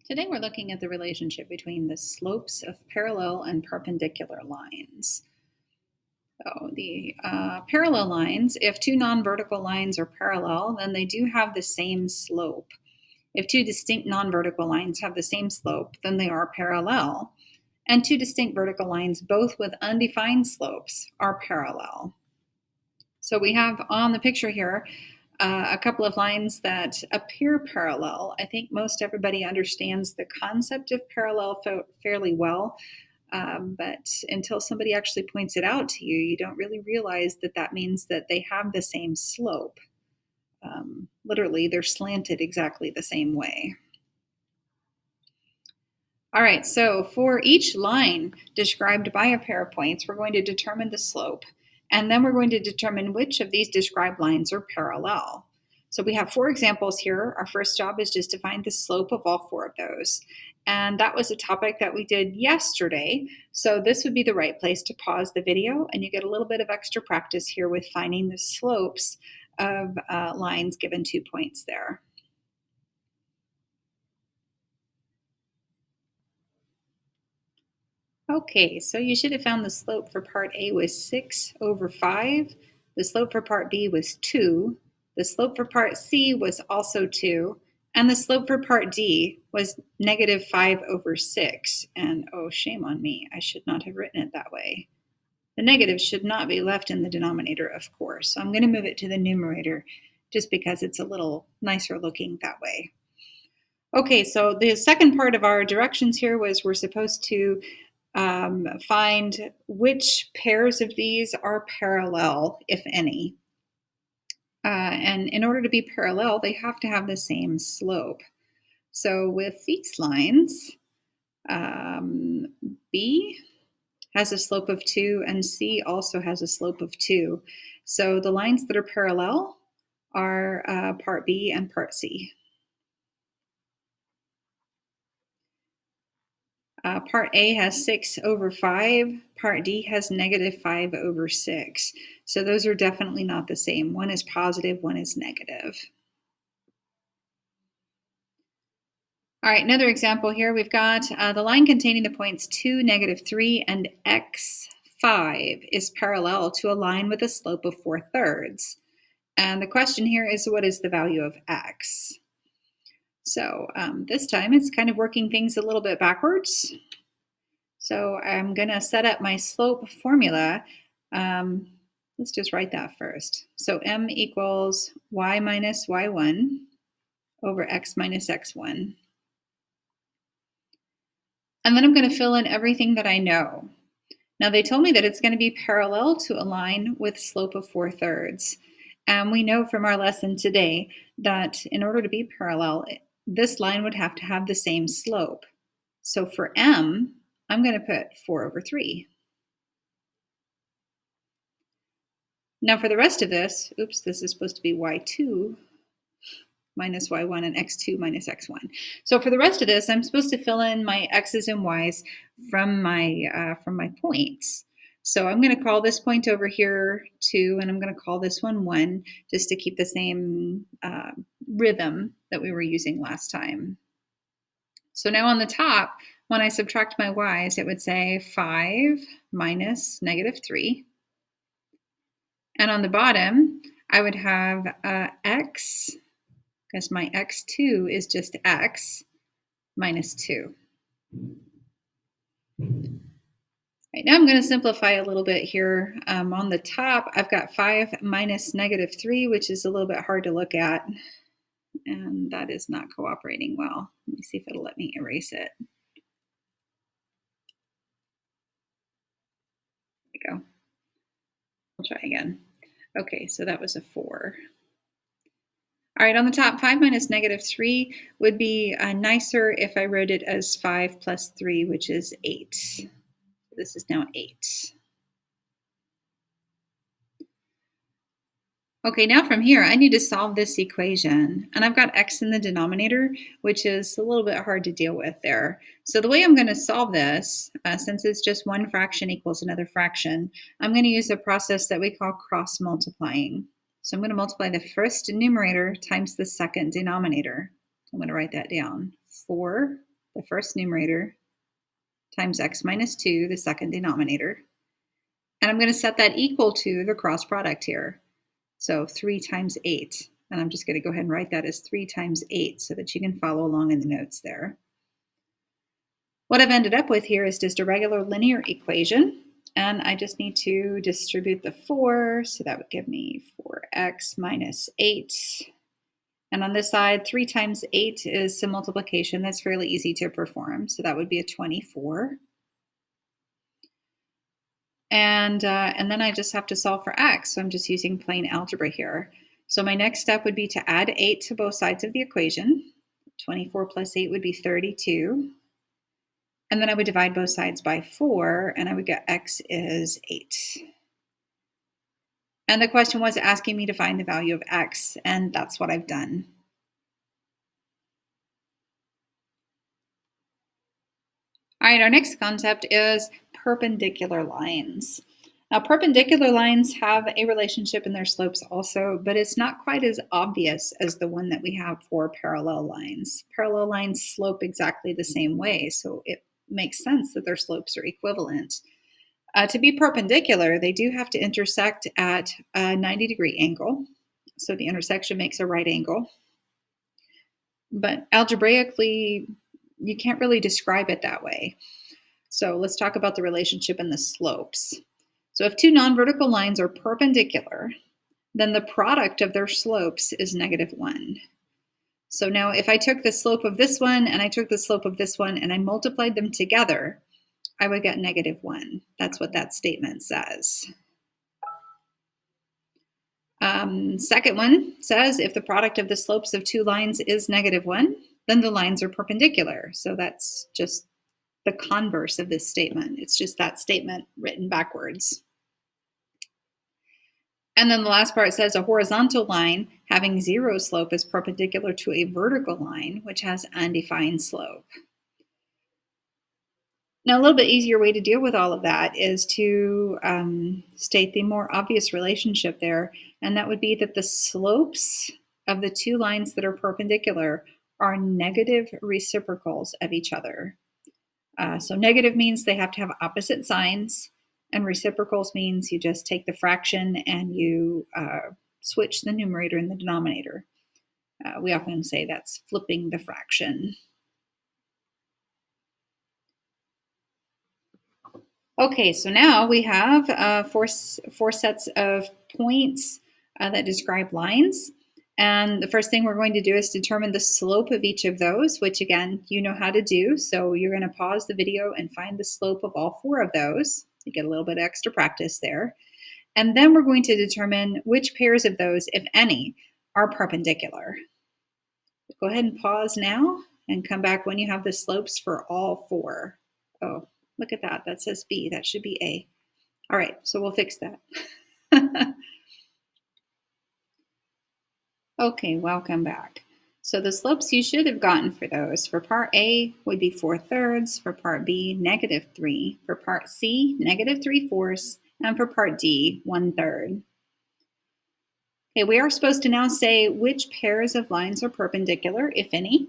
Today we're looking at the relationship between the slopes of parallel and perpendicular lines. So the parallel lines, if two non-vertical lines are parallel, then they do have the same slope. If two distinct non-vertical lines have the same slope, then they are parallel. And two distinct vertical lines, both with undefined slopes, are parallel. So we have on the picture here a couple of lines that appear parallel. I think most everybody understands the concept of parallel fairly well, but until somebody actually points it out to you, you don't really realize that that means that they have the same slope. Literally, they're slanted exactly the same way. All right, so for each line described by a pair of points, we're going to determine the slope, and then we're going to determine which of these described lines are parallel. So we have 4 examples here. Our first job is just to find the slope of all 4 of those. And that was a topic that we did yesterday. So this would be the right place to pause the video, and you get a little bit of extra practice here with finding the slopes of lines given 2 points there. Okay, so you should have found the slope for part A was 6 over 5. The slope for part B was 2. The slope for part C was also 2. And the slope for part D was negative 5 over 6. And oh, shame on me, I should not have written it that way. The negative should not be left in the denominator, of course. So I'm going to move it to the numerator just because it's a little nicer looking that way. Okay, so the second part of our directions here was we're supposed to find which pairs of these are parallel, if any. And in order to be parallel, they have to have the same slope. So with these lines, B has a slope of 2 and C also has a slope of 2. So the lines that are parallel are part B and part C. Part A has 6 over 5. Part D has negative 5 over 6. So those are definitely not the same. One is positive, one is negative. All right, another example here. We've got the line containing the points 2, negative 3, and x5 is parallel to a line with a slope of 4/3. And the question here is, what is the value of x? So this time it's kind of working things a little bit backwards. So I'm going to set up my slope formula. Let's just write that first. So m equals y minus y1 over x minus x1. And then I'm going to fill in everything that I know. Now they told me that it's going to be parallel to a line with slope of 4/3. And we know from our lesson today that in order to be parallel, this line would have to have the same slope. So for m, I'm going to put 4 over 3. Now for the rest of this, oops, this is supposed to be y2 minus y1 and x2 minus x1. So for the rest of this, I'm supposed to fill in my x's and y's from my points. So I'm going to call this point over here 2, and I'm going to call this one 1, just to keep the same rhythm that we were using last time. So now on the top, when I subtract my y's, it would say 5 minus negative 3. And on the bottom, I would have x, because my x2 is just x, minus 2. Right, now I'm going to simplify a little bit here. On the top, I've got 5 minus negative 3, which is a little bit hard to look at. And that is not cooperating well. Let me see if it'll let me erase it. There we go. I'll try again. Okay, so that was a 4. All right, on the top, 5 minus negative 3 would be nicer if I wrote it as 5 plus 3, which is 8. This is now 8. Okay, now from here, I need to solve this equation. And I've got x in the denominator, which is a little bit hard to deal with there. So the way I'm going to solve this, since it's just one fraction equals another fraction, I'm going to use a process that we call cross multiplying. So I'm going to multiply the first numerator times the second denominator. I'm going to write that down. 4 the first numerator, times x minus 2, the second denominator. And I'm going to set that equal to the cross product here. So 3 times 8. And I'm just going to go ahead and write that as 3 times 8 so that you can follow along in the notes there. What I've ended up with here is just a regular linear equation. And I just need to distribute the 4. So that would give me 4x minus 8. And on this side, 3 times 8 is some multiplication that's fairly easy to perform. So that would be a 24. And then I just have to solve for x. So I'm just using plain algebra here. So my next step would be to add 8 to both sides of the equation. 24 plus 8 would be 32. And then I would divide both sides by 4, and I would get x is 8. And the question was asking me to find the value of x, and that's what I've done. All right, our next concept is perpendicular lines. Now, perpendicular lines have a relationship in their slopes also, but it's not quite as obvious as the one that we have for parallel lines. Parallel lines slope exactly the same way, so it makes sense that their slopes are equivalent. To be perpendicular, they do have to intersect at a 90-degree angle. So the intersection makes a right angle. But algebraically, you can't really describe it that way. So let's talk about the relationship in the slopes. So if two non-vertical lines are perpendicular, then the product of their slopes is -1. So now if I took the slope of this one and I took the slope of this one and I multiplied them together, I would get -1. That's what that statement says. Second one says if the product of the slopes of two lines is -1, then the lines are perpendicular. So that's just the converse of this statement. It's just that statement written backwards. And then the last part says a horizontal line having 0 slope is perpendicular to a vertical line, which has undefined slope. Now, a little bit easier way to deal with all of that is to state the more obvious relationship there, and that would be that the slopes of the two lines that are perpendicular are negative reciprocals of each other. So negative means they have to have opposite signs, and reciprocals means you just take the fraction and you switch the numerator and the denominator. We often say that's flipping the fraction. Okay, so now we have four sets of points that describe lines. And the first thing we're going to do is determine the slope of each of those, which again, you know how to do. So you're going to pause the video and find the slope of all 4 of those. You get a little bit of extra practice there. And then we're going to determine which pairs of those, if any, are perpendicular. Go ahead and pause now and come back when you have the slopes for all 4. Oh, look at that. That says B. That should be A. All right, so we'll fix that. Okay, welcome back. So the slopes you should have gotten for those, for part A would be 4/3, for part B, -3, for part C, -3/4, and for part D, 1/3. Okay, we are supposed to now say which pairs of lines are perpendicular, if any.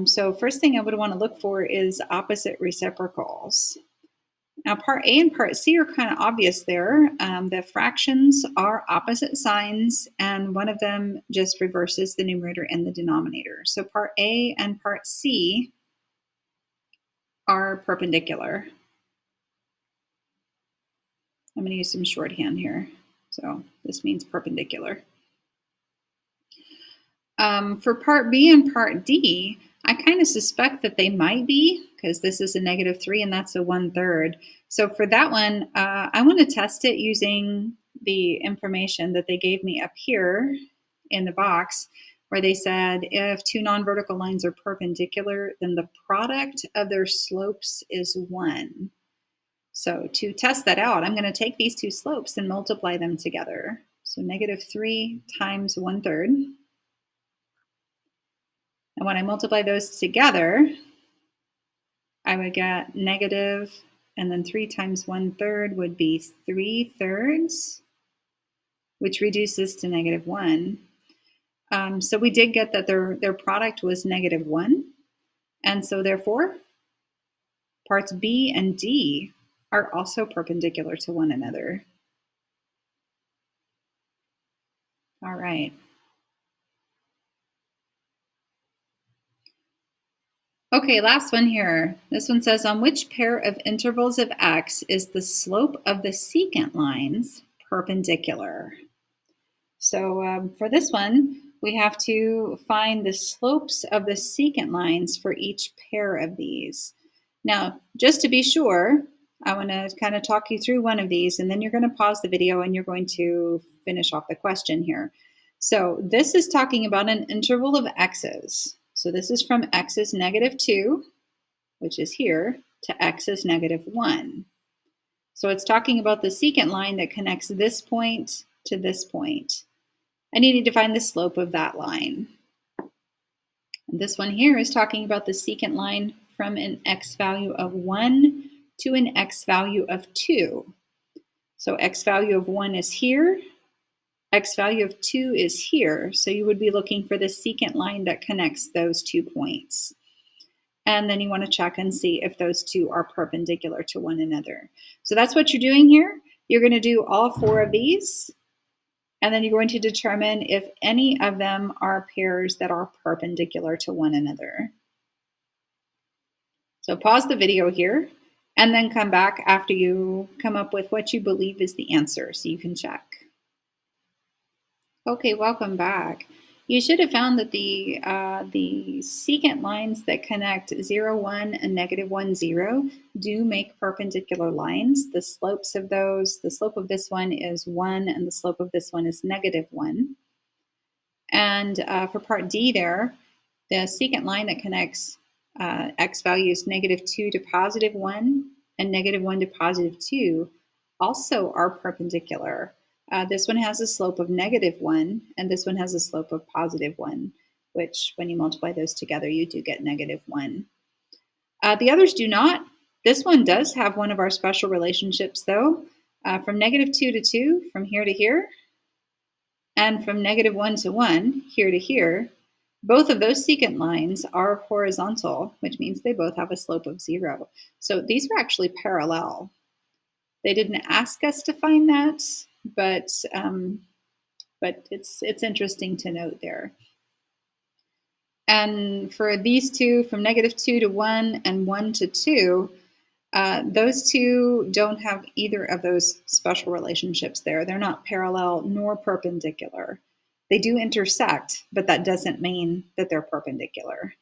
So first thing I would want to look for is opposite reciprocals. Now, part A and part C are kind of obvious there. The fractions are opposite signs, and one of them just reverses the numerator and the denominator. So part A and part C are perpendicular. I'm going to use some shorthand here. So this means perpendicular. For part B and part D, I kind of suspect that they might be, because this is a -3 and that's a 1/3. So for that one, I want to test it using the information that they gave me up here in the box, where they said if two non-vertical lines are perpendicular, then the product of their slopes is 1. So to test that out, I'm going to take these two slopes and multiply them together. So -3 times 1/3. And when I multiply those together, I would get negative, and then 3 times 1/3 would be 3/3, which reduces to -1. So we did get that their product was -1. And so therefore, parts B and D are also perpendicular to one another. All right. Okay, last one here. This one says, on which pair of intervals of x is the slope of the secant lines perpendicular? So for this one, we have to find the slopes of the secant lines for each pair of these. Now, just to be sure, I want to kind of talk you through one of these, and then you're going to pause the video and you're going to finish off the question here. So this is talking about an interval of x's. So this is from x is -2, which is here, to x is -1. So it's talking about the secant line that connects this point to this point. And you need to find the slope of that line. And this one here is talking about the secant line from an x value of 1 to an x value of 2. So x value of 1 is here, x value of 2 is here. So you would be looking for the secant line that connects those 2 points. And then you want to check and see if those two are perpendicular to one another. So that's what you're doing here. You're going to do all 4 of these. And then you're going to determine if any of them are pairs that are perpendicular to one another. So pause the video here and then come back after you come up with what you believe is the answer so you can check. Okay, welcome back. You should have found that the secant lines that connect 0, 1 and -1, 0 do make perpendicular lines. The slopes of those, the slope of this one is 1 and the slope of this one is -1. And for part D there, the secant line that connects x values -2 to +1 and -1 to +2 also are perpendicular. This one has a slope of -1, and this one has a slope of +1, which when you multiply those together, you do get -1. The others do not. This one does have one of our special relationships, though, from -2 to 2, from here to here, and from -1 to 1, here to here. Both of those secant lines are horizontal, which means they both have a slope of 0. So these are actually parallel. They didn't ask us to find that, but it's interesting to note there. And for these two, from -2 to 1 and 1 to 2, those two don't have either of those special relationships there. They're not parallel nor perpendicular. They do intersect, but that doesn't mean that they're perpendicular.